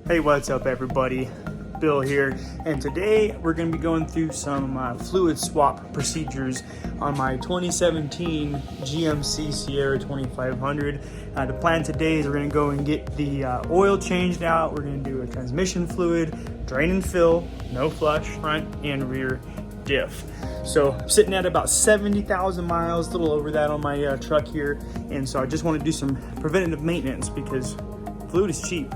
Hey, what's up everybody? Bill here, and today we're going to be going through some fluid swap procedures on my 2017 GMC Sierra 2500. The plan today is we're going to go and get the oil changed out. We're going to do a transmission fluid, drain and fill, no flush, front and rear diff. So I'm sitting at about 70,000 miles, a little over that on my truck here, and so I just want to do some preventative maintenance because fluid is cheap.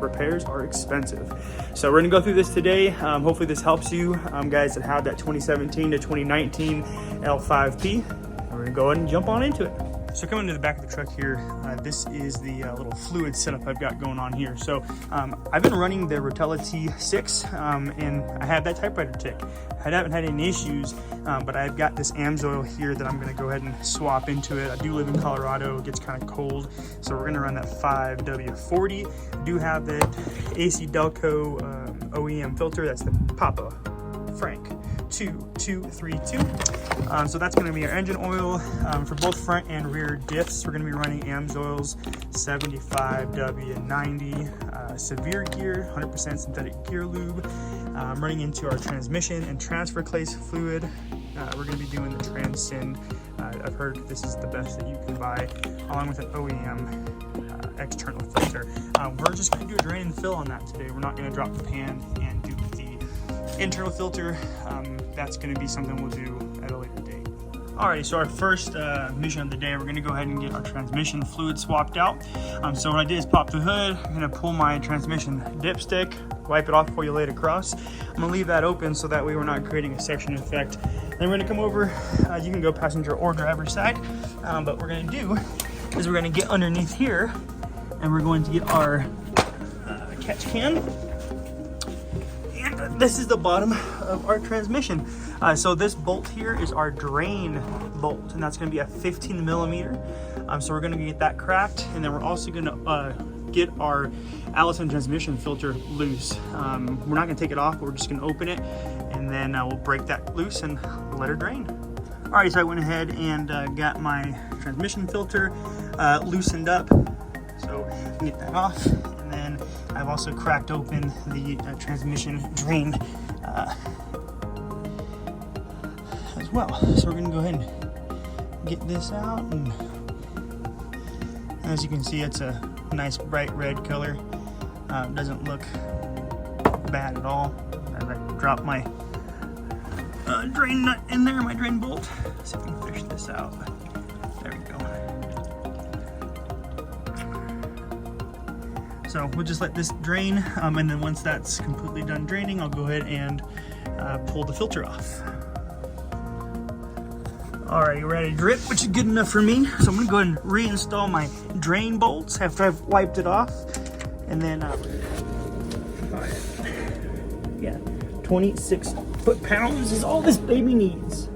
Repairs are expensive. So we're gonna go through this today. Hopefully this helps you guys that have that 2017 to 2019 L5P. We're gonna go ahead and jump on into it. So coming to the back of the truck here, this is the little fluid setup I've got going on here. So I've been running the Rotella T6 and I have that typewriter tick. I haven't had any issues, but I've got this AMSOIL here that I'm gonna go ahead and swap into it. I do live in Colorado, it gets kind of cold, so we're gonna run that 5W40. I do have the AC Delco OEM filter, that's the Papa Frank 2232. So that's going to be our engine oil for both front and rear diffs. We're going to be running AMSOIL's 75W90 severe gear, 100% synthetic gear lube. Running into our transmission and transfer case fluid. We're going to be doing the Transcend. I've heard this is the best that you can buy, along with an OEM external filter. We're just going to do a drain and fill on that today. We're not going to drop the pan and do the internal filter. That's going to be something we'll do at a later date. Alrighty, so our first mission of the day, we're going to go ahead and get our transmission fluid swapped out. So what I did is pop the hood. I'm going to pull my transmission dipstick, wipe it off before you lay it across. I'm going to leave that open so that way we're not creating a suction effect. Then we're going to come over. You can go passenger or driver's side. But what we're going to do is we're going to get underneath here and we're going to get our catch can. This is the bottom of our transmission. So this bolt here is our drain bolt, and that's going to be a 15 millimeter. So we're going to get that cracked, and then we're also going to get our Allison transmission filter loose. We're not going to take it off, but we're just going to open it, and then we'll break that loose and let her drain. Alright, so I went ahead and got my transmission filter loosened up. So I can get that off, and then I've also cracked open the transmission drain as well. So we're going to go ahead and get this out, and as you can see, it's a nice bright red color. Doesn't look bad at all. I dropped my drain nut in there, my drain bolt. Let's see if we can fish this out. There we go. So we'll just let this drain, and then once that's completely done draining, I'll go ahead and pull the filter off. Alright, we're at a drip, which is good enough for me. So I'm going to go ahead and reinstall my drain bolts after I've wiped it off. And then, yeah, 26 foot-pounds is all this baby needs.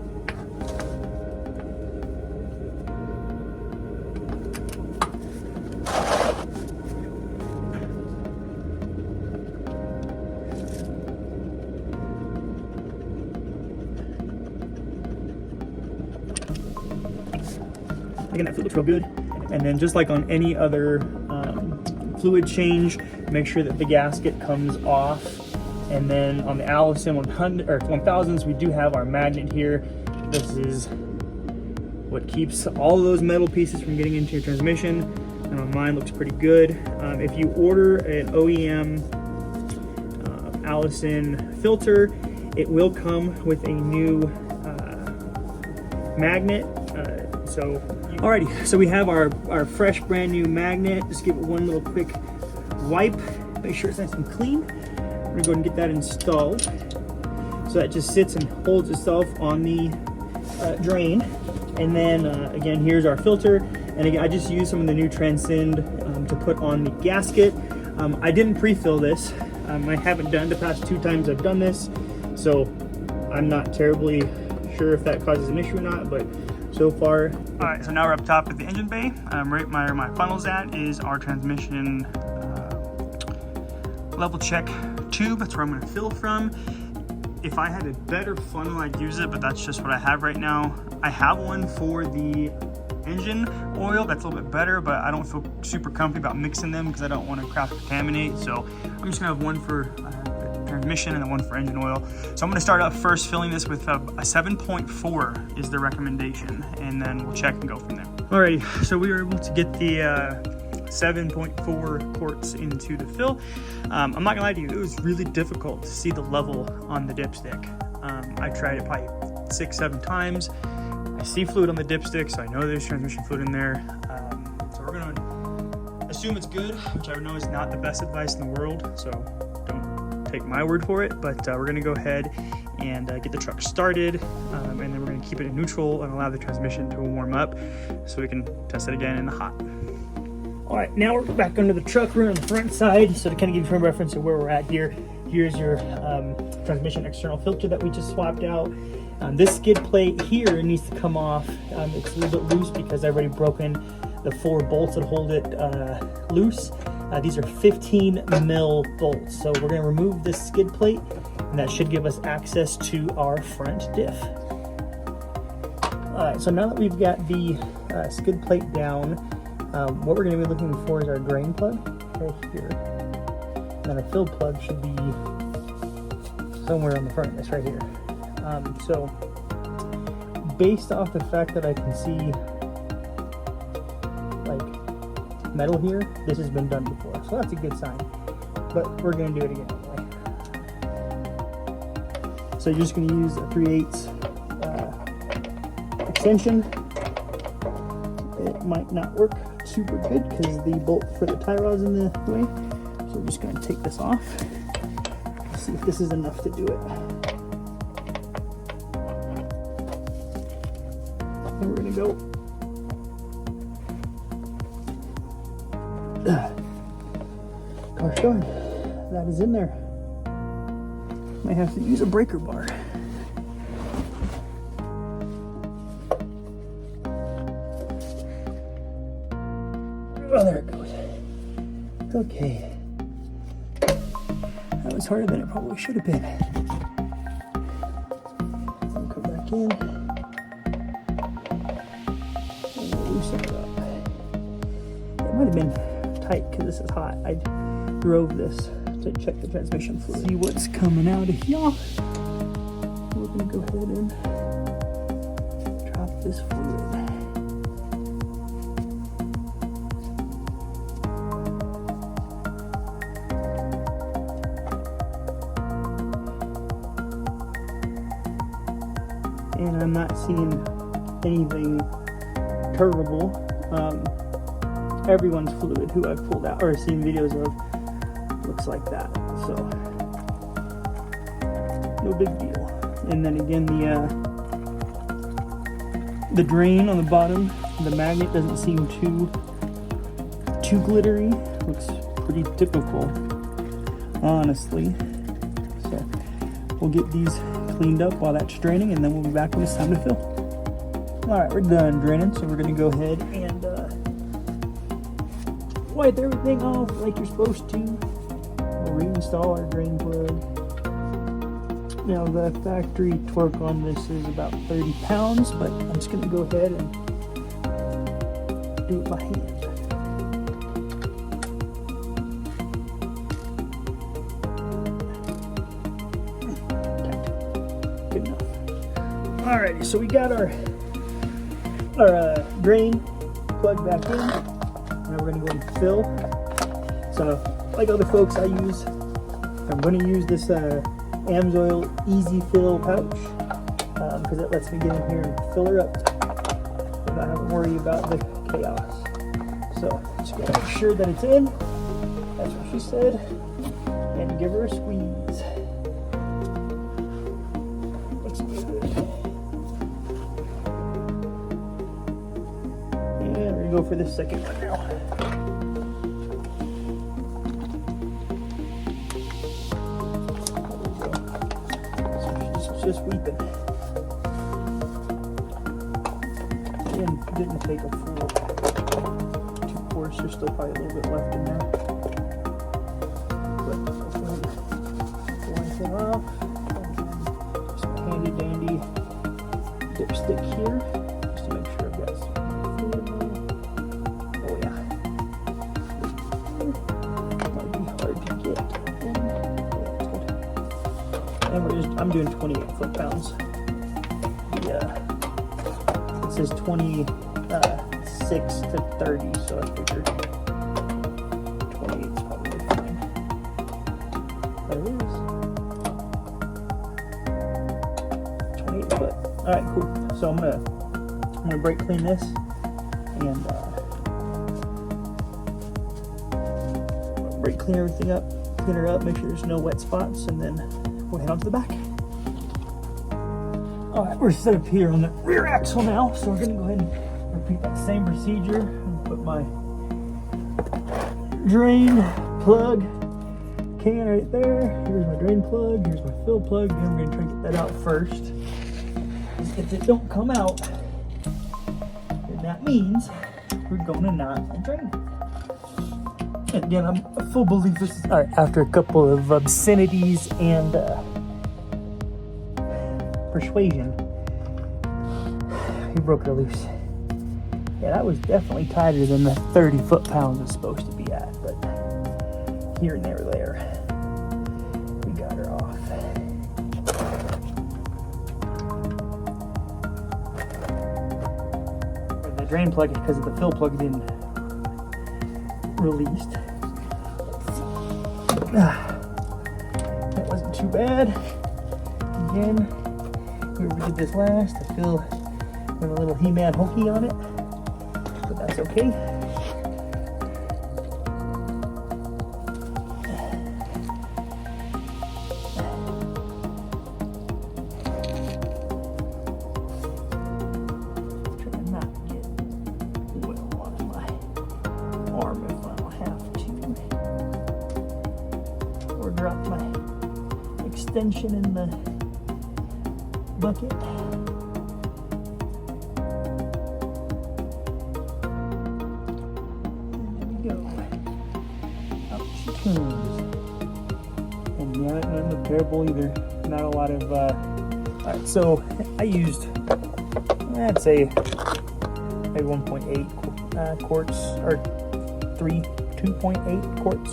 Again, that fluid looks real good. And then just like on any other fluid change, make sure that the gasket comes off. And then on the Allison 100 or 1000s, we do have our magnet here. This is what keeps all of those metal pieces from getting into your transmission. And on mine looks pretty good. If you order an OEM Allison filter, it will come with a new magnet. Alrighty, so we have our fresh brand new magnet. Just give it one little quick wipe, make sure it's nice and clean. We're gonna go and get that installed. So that just sits and holds itself on the drain. And then again, here's our filter. And again, I just used some of the new Transcend to put on the gasket. I didn't pre-fill this. I haven't done the past 2 times I've done this. So I'm not terribly sure if that causes an issue or not, but so far. All right, so now we're up top at the engine bay. Right where my funnel's at is our transmission level check tube. That's where I'm gonna fill from. If I had a better funnel, I'd use it, but that's just what I have right now. I have one for the engine oil. That's a little bit better, but I don't feel super comfy about mixing them because I don't want to cross-contaminate. So I'm just gonna have one for transmission and then one for engine oil. So I'm gonna start up first filling this with a 7.4 is the recommendation, and then we'll check and go from there. Alrighty, so we were able to get the 7.4 quarts into the fill. I'm not gonna lie to you, it was really difficult to see the level on the dipstick. I tried it probably 6-7 times. I see fluid on the dipstick, so I know there's transmission fluid in there. So we're gonna assume it's good, which I know is not the best advice in the world, so don't take my word for it, but we're gonna go ahead and get the truck started, and then we're gonna keep it in neutral and allow the transmission to warm up so we can test it again in the hot. All right, now we're back under the truck. We're on the front side, so to kind of give you some reference to where we're at here. Here's your transmission external filter that we just swapped out. This skid plate here needs to come off. It's a little bit loose because I've already broken the 4 bolts that hold it loose. These are 15 mil bolts. So we're gonna remove this skid plate, and that should give us access to our front diff. All right, so now that we've got the skid plate down, what we're gonna be looking for is our drain plug right here. And our fill plug should be somewhere on the front of this right here. So based off the fact that I can see like metal here, this has been done before, so that's a good sign, but we're going to do it again anyway. So you're just going to use a 3/8 extension. It might not work super good because the bolt for the tie rod's in the way, so we're just going to take this off. Let's see if this is enough to do it. And we're gonna go. Gosh darn, that is in there. Might have to use a breaker bar. Oh, there it goes. Okay. That was harder than it probably should have been. I'll come back in. It might have been tight because this is hot. I drove this to check the transmission fluid. See what's coming out of here. We're gonna go ahead and drop this fluid. And I'm not seeing anything terrible. Everyone's fluid who I've pulled out or seen videos of looks like that, so no big deal. And then again, the drain on the bottom, the magnet doesn't seem too glittery. Looks pretty typical, honestly. So we'll get these cleaned up while that's draining, and then we'll be back when it's time to fill. All right, we're done draining, so we're gonna go ahead and wipe everything off like you're supposed to. We'll reinstall our drain plug. Now the factory torque on this is about 30 pounds, but I'm just gonna go ahead and do it by hand. Good enough. Alrighty, so we got our drain plug back in. Now we're going to go and fill. So like other folks, I'm going to use this AMSOIL Easy Fill pouch because it lets me get in here and fill her up without having to worry about the chaos. So just got to make sure that it's in. That's what she said. And give her a squeeze. Looks good. And we're going to go for the second one now. Just weeping. Again, didn't take a full 2 quarts. There's still probably a little bit left in there. But I'll go ahead and wipe it off. Just a handy dandy dipstick here, just to make sure I've got some fluid. And I'm doing 28 foot-pounds. Yeah. It says 26 to 30, so I figured 28 is probably fine. There it is. 28 foot. All right, cool. So I'm gonna brake clean this and brake clean everything up, clean her up, make sure there's no wet spots, and then we'll head on to the back. All right, we're set up here on the rear axle now, so we're gonna go ahead and repeat that same procedure. I'm gonna put my drain plug can right there. Here's my drain plug, here's my fill plug, and we're gonna try to get that out first. If it don't come out, then that means we're gonna not drain it. And again, I'm a full belief this is, all right, after a couple of obscenities and persuasion, he broke her loose. Yeah, that was definitely tighter than the 30 foot-pounds it's supposed to be at, but here and there, we got her off. And the drain plug is because of the fill plug didn't released. That wasn't too bad. Again, we did this last. I feel with a little He-Man hokey on it, but that's okay. Try not to get oil on my arm if I don't have to, or drop my extension in the bucket. And there we go. Out she comes. And yeah, not terrible either. Not a lot of alright, so I used, I'd say maybe 1.8 quarts, or 2.8 quarts